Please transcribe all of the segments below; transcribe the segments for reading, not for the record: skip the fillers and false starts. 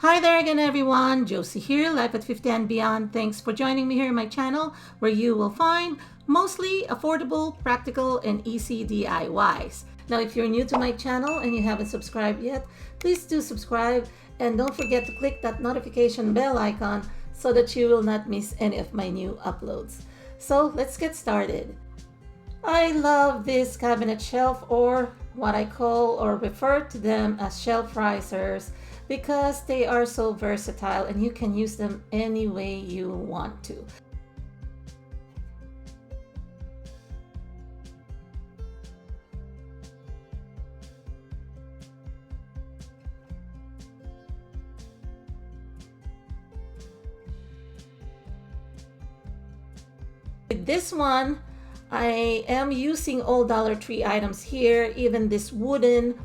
Hi there again everyone, Josie here, Life at 50 and Beyond. Thanks for joining me here in my channel where you will find mostly affordable, practical, and easy DIYs. Now if you're new to my channel and you haven't subscribed yet, please do subscribe and don't forget to click that notification bell icon so that you will not miss any of my new uploads. So let's get started. I love this cabinet shelf, or what I call or refer to them as shelf risers, because they are so versatile and you can use them any way you want to. With this one, I am using all Dollar Tree items here, even this wooden,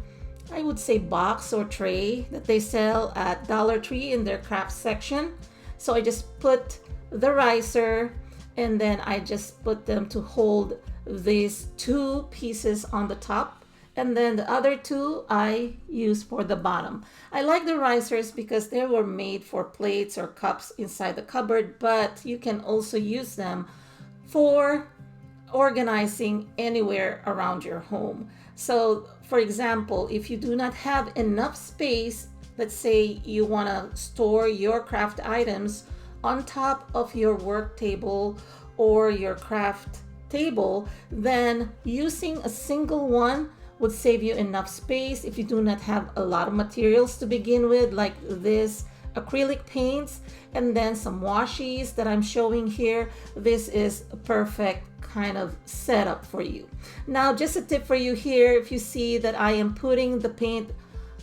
I would say, box or tray that they sell at Dollar Tree in their craft section. So I just put the riser and then I just put them to hold these two pieces on the top, and then the other two I use for the bottom. I like the risers because they were made for plates or cups inside the cupboard, but you can also use them for organizing anywhere around your home. So for example, if you do not have enough space, let's say you want to store your craft items on top of your work table or your craft table, then using a single one would save you enough space. If you do not have a lot of materials to begin with, like this acrylic paints and then some washies that I'm showing here, this is a perfect kind of setup for you. Now, just a tip for you here, if you see that I am putting the paint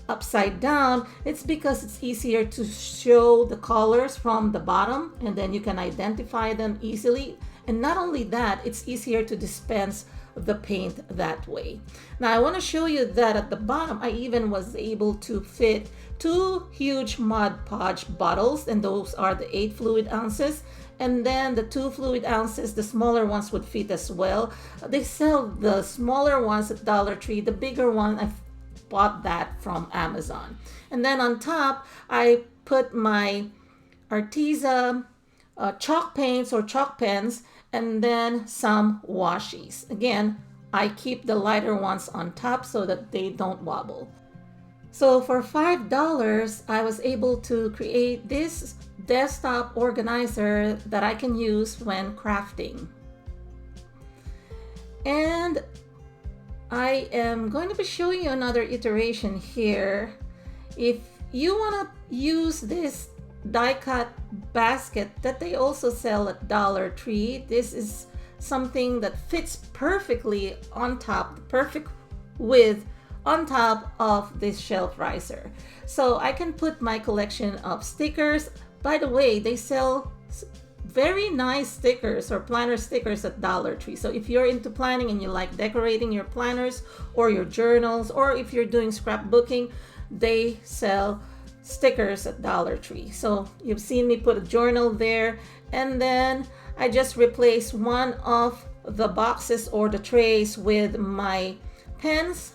upside down, it's because it's easier to show the colors from the bottom and then you can identify them easily. And not only that, it's easier to dispense the paint that way. Now I want to show you that at the bottom I even was able to fit two huge Mod Podge bottles, and those are the 8 fluid ounces, and then the 2 fluid ounces, the smaller ones would fit as well. They sell the smaller ones at Dollar Tree. The bigger one, I bought that from Amazon. And then on top I put my Arteza chalk paints or chalk pens, and then some washies. Again, I keep the lighter ones on top so that they don't wobble. So for $5, I was able to create this desktop organizer that I can use when crafting. And I am going to be showing you another iteration here. If you want to use this die cut basket that they also sell at Dollar Tree, this is something that fits perfectly on top, the perfect width on top of this shelf riser. So I can put my collection of stickers. By the way, they sell very nice stickers or planner stickers at Dollar Tree. So if you're into planning and you like decorating your planners or your journals, or if you're doing scrapbooking, they sell stickers at Dollar Tree. So you've seen me put a journal there, and then I just replaced one of the boxes or the trays with my pens,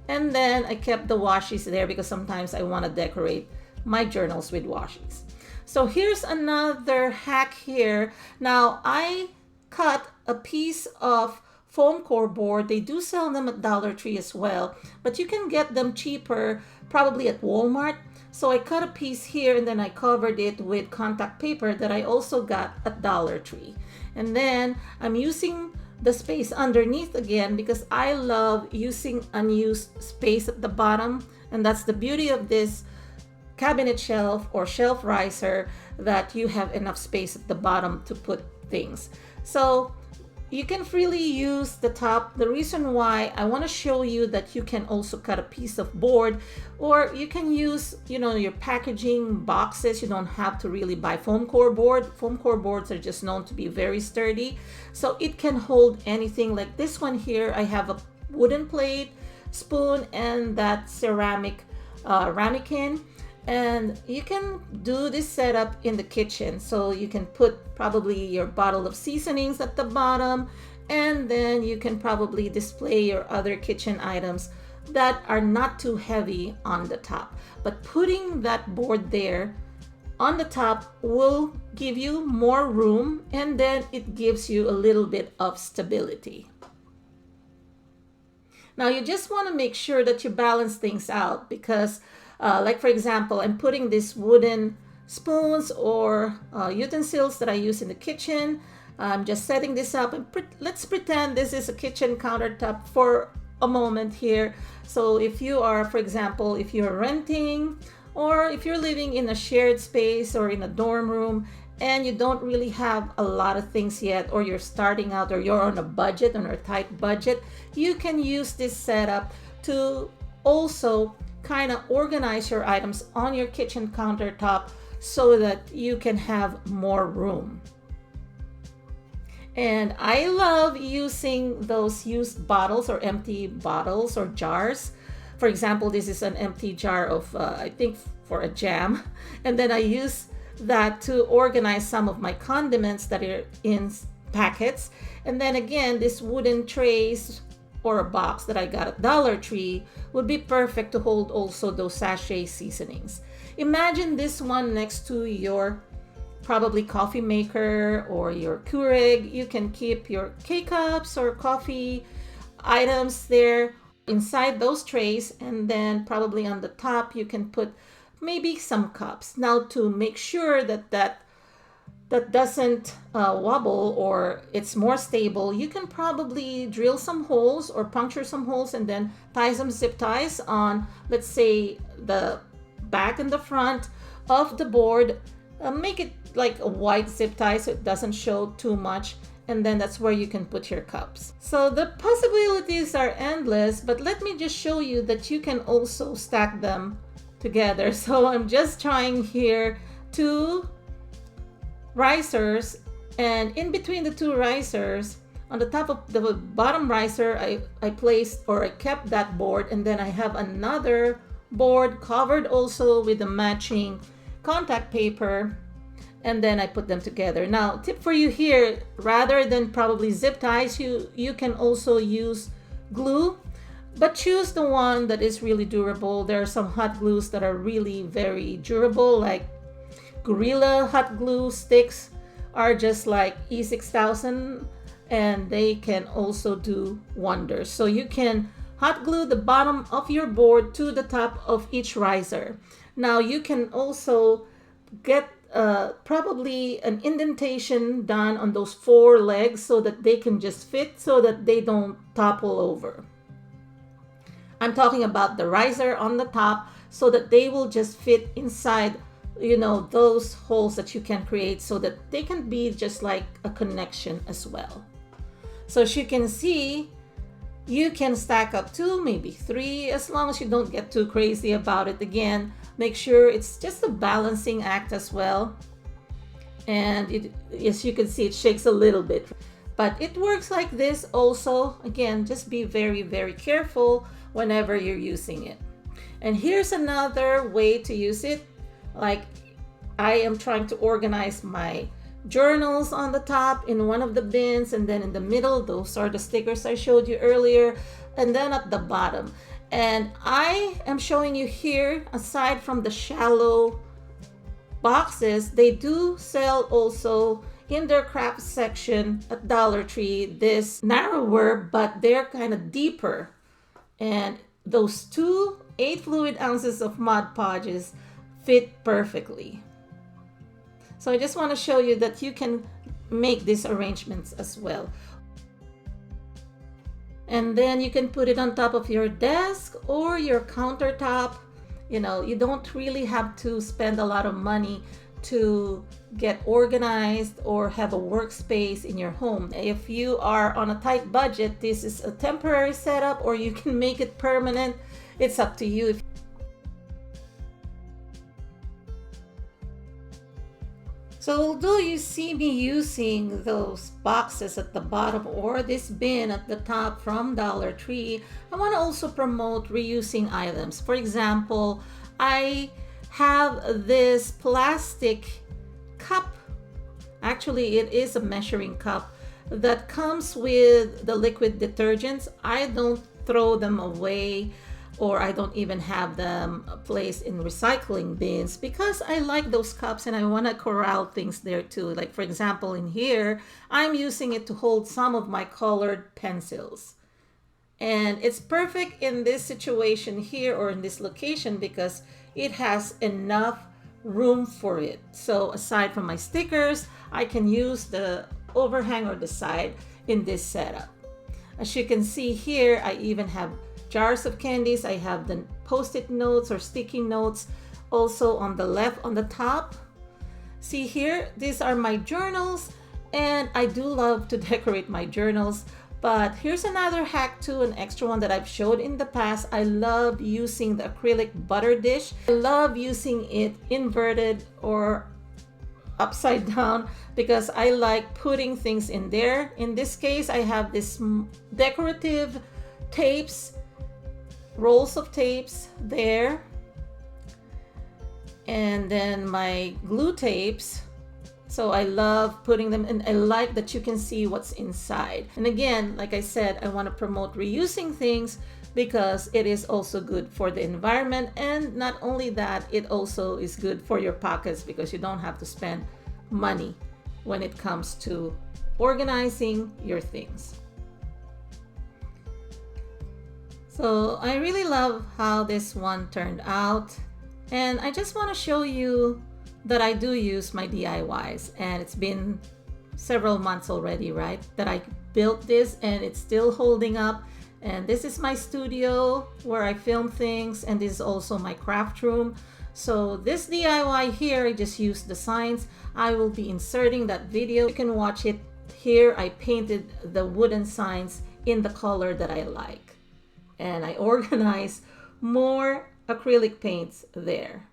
and then I kept the washies there because sometimes I want to decorate my journals with washies. So here's another hack here. Now I cut a piece of foam core board. They do sell them at Dollar Tree as well, but you can get them cheaper probably at Walmart. So I cut a piece here and then I covered it with contact paper that I also got at Dollar Tree. And then I'm using the space underneath again because I love using unused space at the bottom. And that's the beauty of this cabinet shelf or shelf riser, that you have enough space at the bottom to put things. So you can freely use the top. The reason why I want to show you that you can also cut a piece of board, or you can use, your packaging boxes. You don't have to really buy foam core board. Foam core boards are just known to be very sturdy. So it can hold anything. Like this one here, I have a wooden plate, spoon, and that ceramic ramekin. And you can do this setup in the kitchen. So you can put probably your bottle of seasonings at the bottom, and then you can probably display your other kitchen items that are not too heavy on the top. But putting that board there on the top will give you more room, and then it gives you a little bit of stability. Now you just want to make sure that you balance things out because like for example, I'm putting these wooden spoons or utensils that I use in the kitchen. I'm just setting this up, and let's pretend this is a kitchen countertop for a moment here. So if you are, for example, if you're renting or if you're living in a shared space or in a dorm room and you don't really have a lot of things yet, or you're starting out, or you're on a budget, on a tight budget, you can use this setup to also kind of organize your items on your kitchen countertop so that you can have more room. And I love using those used bottles or empty bottles or jars. For example, this is an empty jar of, I think, for a jam. And then I use that to organize some of my condiments that are in packets. And then again, this wooden trays or a box that I got at Dollar Tree would be perfect to hold also those sachet seasonings. Imagine this one next to your probably coffee maker or your Keurig. You can keep your K-cups or coffee items there inside those trays, and then probably on the top you can put maybe some cups. Now to make sure that doesn't wobble or it's more stable, you can probably drill some holes or puncture some holes and then tie some zip ties on, let's say, the back and the front of the board. Make it like a white zip tie so it doesn't show too much, and then that's where you can put your cups. So the possibilities are endless, but let me just show you that you can also stack them together. So I'm just trying here 2 risers, and in between the 2 risers, on the top of the bottom riser, I placed, or I kept that board, and then I have another board covered also with the matching contact paper, and then I put them together. Now, tip for you here, rather than probably zip ties, you can also use glue, but choose the one that is really durable. There are some hot glues that are really very durable, like Gorilla hot glue sticks are just like E6000, and they can also do wonders. So you can hot glue the bottom of your board to the top of each riser. Now you can also get probably an indentation done on those 4 legs so that they can just fit, so that they don't topple over. I'm talking about the riser on the top, so that they will just fit inside, you know, those holes that you can create, so that they can be just like a connection as well. So as you can see, you can stack up 2, maybe 3, as long as you don't get too crazy about it. Again, make sure it's just a balancing act as well. And as you can see, it shakes a little bit, but it works like this also. Again, just be very, very careful whenever you're using it. And here's another way to use it. Like, I am trying to organize my journals on the top in one of the bins, and then in the middle, those are the stickers I showed you earlier, and then at the bottom. And I am showing you here, aside from the shallow boxes, they do sell also in their craft section at Dollar Tree this narrower, but they're kind of deeper. And those 2 8 fluid ounces of Mod Podges fit perfectly. So I just want to show you that you can make these arrangements as well. And then you can put it on top of your desk or your countertop. You know, you don't really have to spend a lot of money to get organized or have a workspace in your home. If you are on a tight budget, this is a temporary setup, or you can make it permanent. It's up to you. So although you see me using those boxes at the bottom or this bin at the top from Dollar Tree, I want to also promote reusing items. For example, I have this plastic cup. Actually, it is a measuring cup that comes with the liquid detergents. I don't throw them away. or I don't even have them placed in recycling bins because I like those cups and I want to corral things there too. Like for example, in here, I'm using it to hold some of my colored pencils. And it's perfect in this situation here or in this location because it has enough room for it. So aside from my stickers, I can use the overhang or the side in this setup. As you can see here, I even have jars of candies. I have the post-it notes or sticky notes also on the left on the top. See here, these are my journals, and I do love to decorate my journals. But here's another hack too, an extra one that I've showed in the past. I love using the acrylic butter dish. I love using it inverted or upside down because I like putting things in there. In this case, I have this decorative tapes, rolls of tapes there, and then my glue tapes. So I love putting them in. I like that you can see what's inside. And again, like I said, I want to promote reusing things because it is also good for the environment. And not only that, it also is good for your pockets because you don't have to spend money when it comes to organizing your things. So I really love how this one turned out. And I just want to show you that I do use my DIYs, and it's been several months already, right, that I built this and it's still holding up. And this is my studio where I film things, and this is also my craft room. So this DIY here, I just used the signs. I will be inserting that video. You can watch it here. I painted the wooden signs in the color that I like, and I organized more acrylic paints there.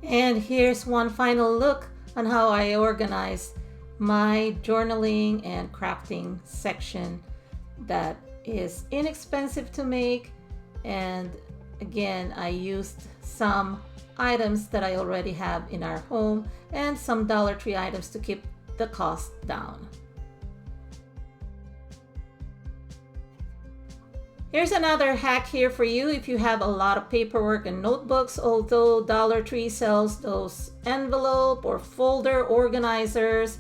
And here's one final look on how I organize my journaling and crafting section that is inexpensive to make. And again, I used some items that I already have in our home and some Dollar Tree items to keep the cost down. Here's another hack here for you if you have a lot of paperwork and notebooks. Although Dollar Tree sells those envelope or folder organizers,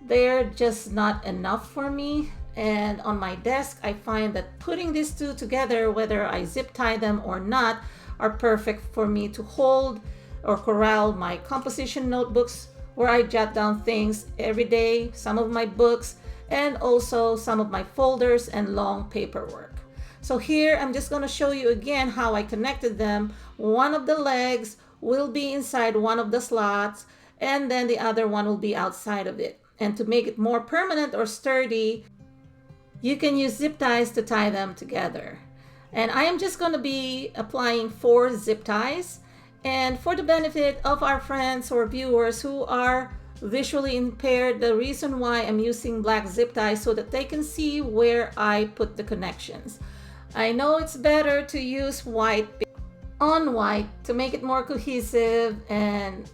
they're just not enough for me. And on my desk, I find that putting these two together, whether I zip tie them or not, are perfect for me to hold or corral my composition notebooks where I jot down things every day, some of my books, and also some of my folders and long paperwork. So here, I'm just going to show you again how I connected them. One of the legs will be inside one of the slots, and then the other one will be outside of it. And to make it more permanent or sturdy, you can use zip ties to tie them together. And I am just going to be applying 4 zip ties. And for the benefit of our friends or viewers who are visually impaired, the reason why I'm using black zip ties so that they can see where I put the connections. I know it's better to use white on white to make it more cohesive and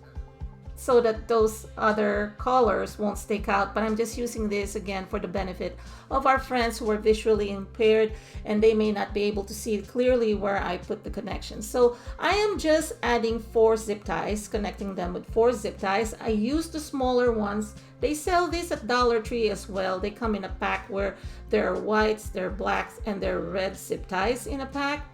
so that those other colors won't stick out, but I'm just using this again for the benefit of our friends who are visually impaired and they may not be able to see clearly where I put the connections. So I am just adding 4 zip ties, connecting them with 4 zip ties. I use the smaller ones. They sell this at Dollar Tree as well. They come in a pack where there are whites, there are blacks, and there are red zip ties in a pack.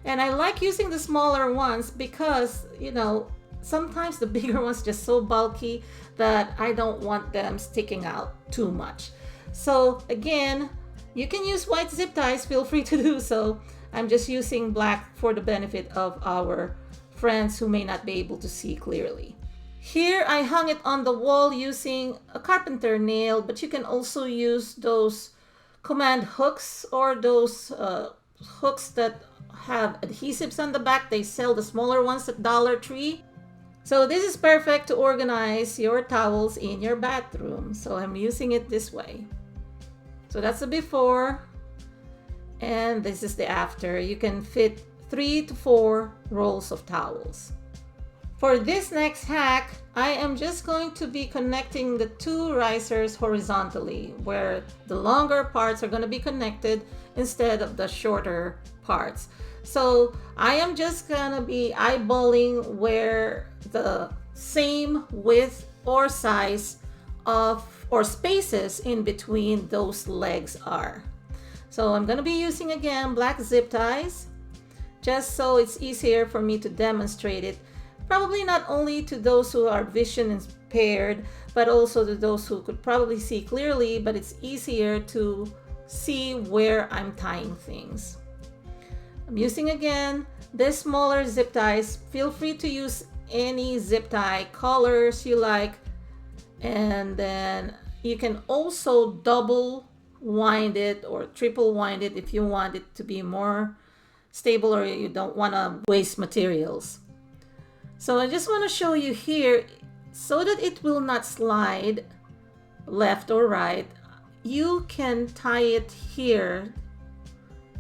And I like using the smaller ones because, you know, sometimes the bigger ones are just so bulky that I don't want them sticking out too much. So again, you can use white zip ties, feel free to do so. I'm just using black for the benefit of our friends who may not be able to see clearly. Here I hung it on the wall using a carpenter nail, but you can also use those command hooks or those hooks that have adhesives on the back. They sell the smaller ones at Dollar Tree. So this is perfect to organize your towels in your bathroom. So I'm using it this way. So that's the before, and this is the after. You can fit 3 to 4 rolls of towels. For this next hack, I am just going to be connecting the 2 risers horizontally, where the longer parts are going to be connected instead of the shorter parts. So I am just gonna be eyeballing where the same width or size of or spaces in between those legs are. So I'm gonna be using again black zip ties, just so it's easier for me to demonstrate it. Probably not only to those who are vision impaired, but also to those who could probably see clearly, but it's easier to see where I'm tying things. I'm using again this smaller zip ties. Feel free to use any zip tie colors you like, and then you can also double wind it or triple wind it if you want it to be more stable or you don't want to waste materials. So I just want to show you here, so that it will not slide left or right, you can tie it here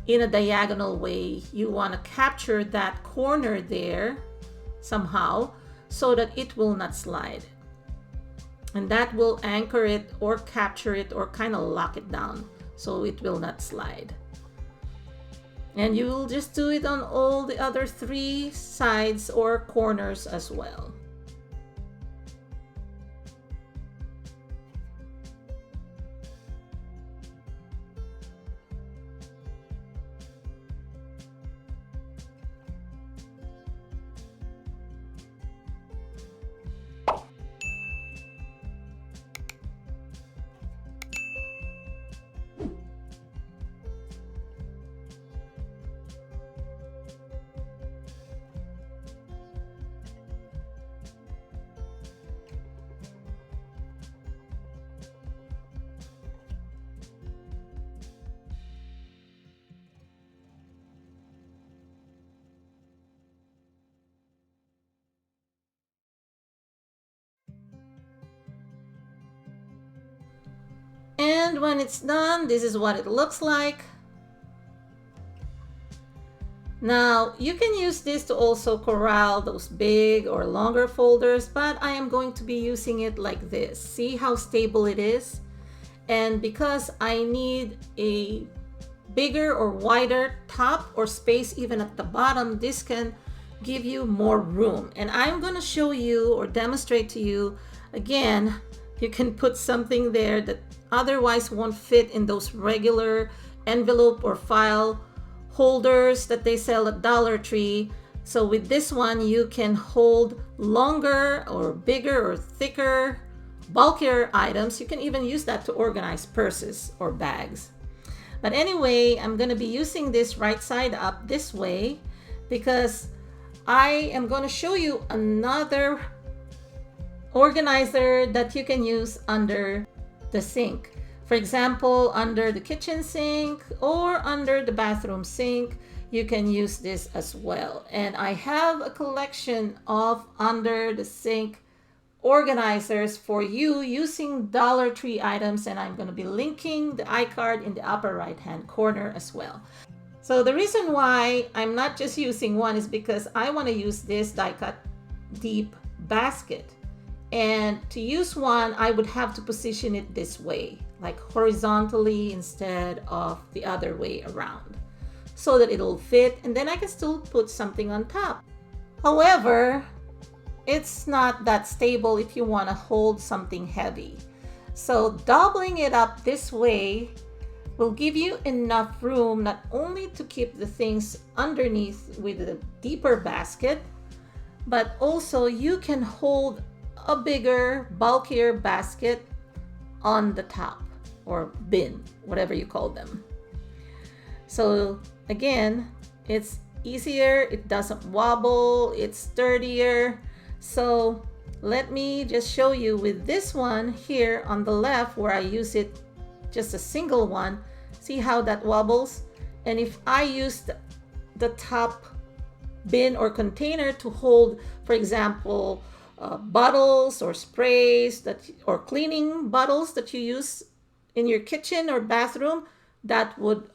in a diagonal way. You want to capture that corner there somehow so that it will not slide. And that will anchor it or capture it or kind of lock it down so it will not slide. And you will just do it on all the other 3 sides or corners as well. And when it's done, this is what it looks like. Now, you can use this to also corral those big or longer folders, but I am going to be using it like this. See how stable it is? And because I need a bigger or wider top or space even at the bottom, this can give you more room. And I'm going to show you or demonstrate to you again. You can put something there that otherwise won't fit in those regular envelope or file holders that they sell at Dollar Tree. So with this one, you can hold longer or bigger or thicker, bulkier items. You can even use that to organize purses or bags. But anyway, I'm going to be using this right side up this way because I am going to show you another organizer that you can use under the sink. For example, under the kitchen sink or under the bathroom sink, you can use this as well. And I have a collection of under the sink organizers for you using Dollar Tree items, and I'm going to be linking the iCard in the upper right hand corner as well. So the reason why I'm not just using one is because I want to use this die cut deep basket. And to use one, I would have to position it this way, like horizontally instead of the other way around, so that it'll fit, and then I can still put something on top. However, it's not that stable if you want to hold something heavy. So doubling it up this way will give you enough room not only to keep the things underneath with a deeper basket, but also you can hold a bigger, bulkier basket on the top or bin, whatever you call them. So again, it's easier, it doesn't wobble, it's sturdier. So let me just show you with this one here on the left where I use it just a single one. See how that wobbles? And if I use the top bin or container to hold, for example, bottles or sprays or cleaning bottles that you use in your kitchen or bathroom, that would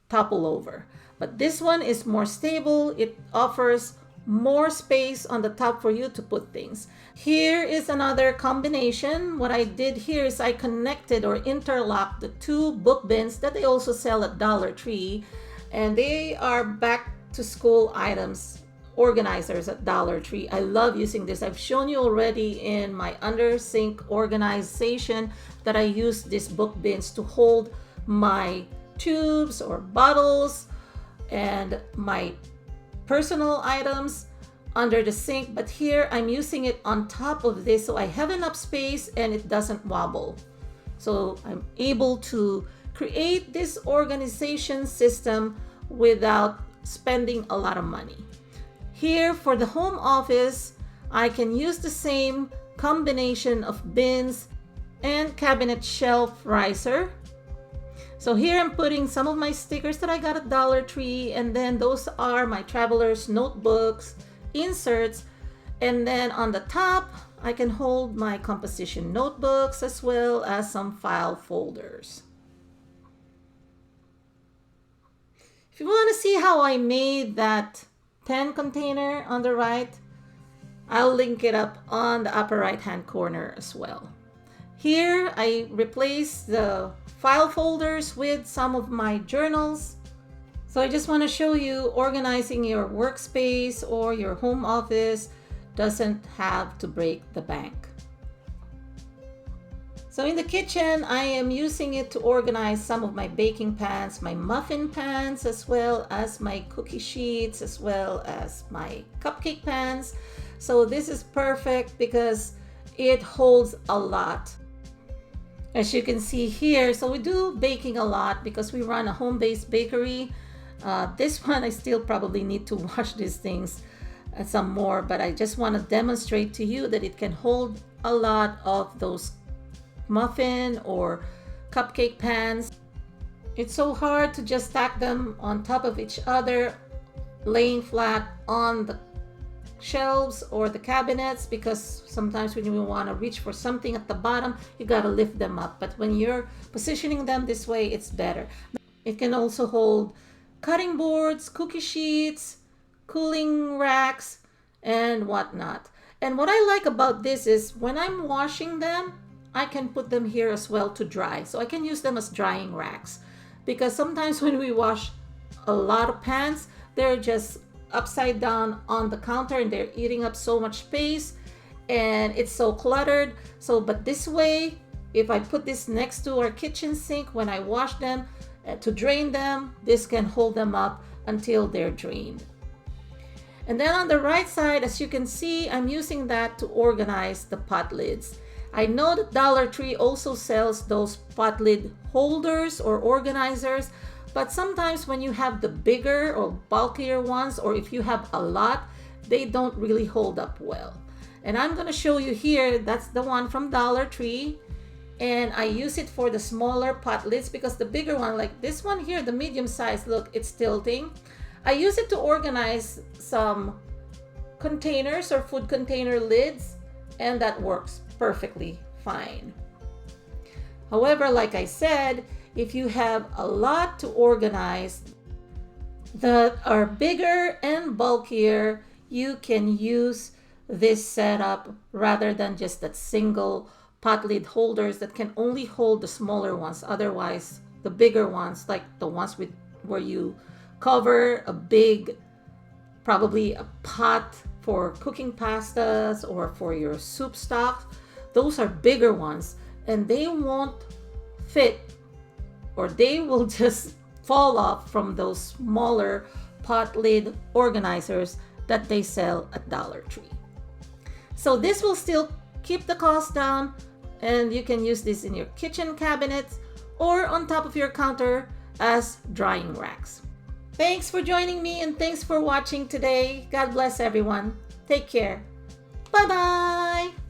topple over. But this one is more stable. It offers more space on the top for you to put things. Here is another combination. What I did here is I connected or interlocked the 2 book bins that they also sell at Dollar Tree, and they are back to school items organizers at Dollar Tree. I love using this. I've shown you already in my under sink organization that I use these book bins to hold my tubes or bottles and my personal items under the sink. But here I'm using it on top of this, so I have enough space and it doesn't wobble. So I'm able to create this organization system without spending a lot of money. Here for the home office, I can use the same combination of bins and cabinet shelf riser. So here I'm putting some of my stickers that I got at Dollar Tree, and then those are my traveler's notebooks, inserts, and then on the top, I can hold my composition notebooks as well as some file folders. If you want to see how I made that pen container on the right, I'll link it up on the upper right hand corner as well. Here I replaced the file folders with some of my journals. So I just want to show you organizing your workspace or your home office doesn't have to break the bank. So in the kitchen, I am using it to organize some of my baking pans, my muffin pans, as well as my cookie sheets, as well as my cupcake pans. So this is perfect because it holds a lot. As you can see here, so we do baking a lot because we run a home-based bakery. This one, I still probably need to wash these things some more, but I just want to demonstrate to you that it can hold a lot of those muffin or cupcake pans. It's so hard to just stack them on top of each other, laying flat on the shelves or the cabinets, because sometimes when you want to reach for something at the bottom, you got to lift them up. But when you're positioning them this way, it's better. It can also hold cutting boards, cookie sheets, cooling racks, and whatnot. And what I like about this is when I'm washing them, I can put them here as well to dry. So I can use them as drying racks, because sometimes when we wash a lot of pans, they're just upside down on the counter and they're eating up so much space and it's so cluttered. So, but this way, if I put this next to our kitchen sink when I wash them to drain them, this can hold them up until they're drained. And then on the right side, as you can see, I'm using that to organize the pot lids. I know that Dollar Tree also sells those pot lid holders or organizers, but sometimes when you have the bigger or bulkier ones, or if you have a lot, they don't really hold up well. And I'm going to show you here, that's the one from Dollar Tree. And I use it for the smaller pot lids because the bigger one, like this one here, the medium size, look, it's tilting. I use it to organize some containers or food container lids, and that works perfectly fine. However, like I said, if you have a lot to organize that are bigger and bulkier, you can use this setup rather than just that single pot lid holders that can only hold the smaller ones. Otherwise, the bigger ones, like the ones with where you cover a big, probably a pot for cooking pastas or for your soup stock, those are bigger ones and they won't fit, or they will just fall off from those smaller pot lid organizers that they sell at Dollar Tree. So this will still keep the cost down, and you can use this in your kitchen cabinets or on top of your counter as drying racks. Thanks for joining me and thanks for watching today. God bless everyone. Take care. Bye-bye.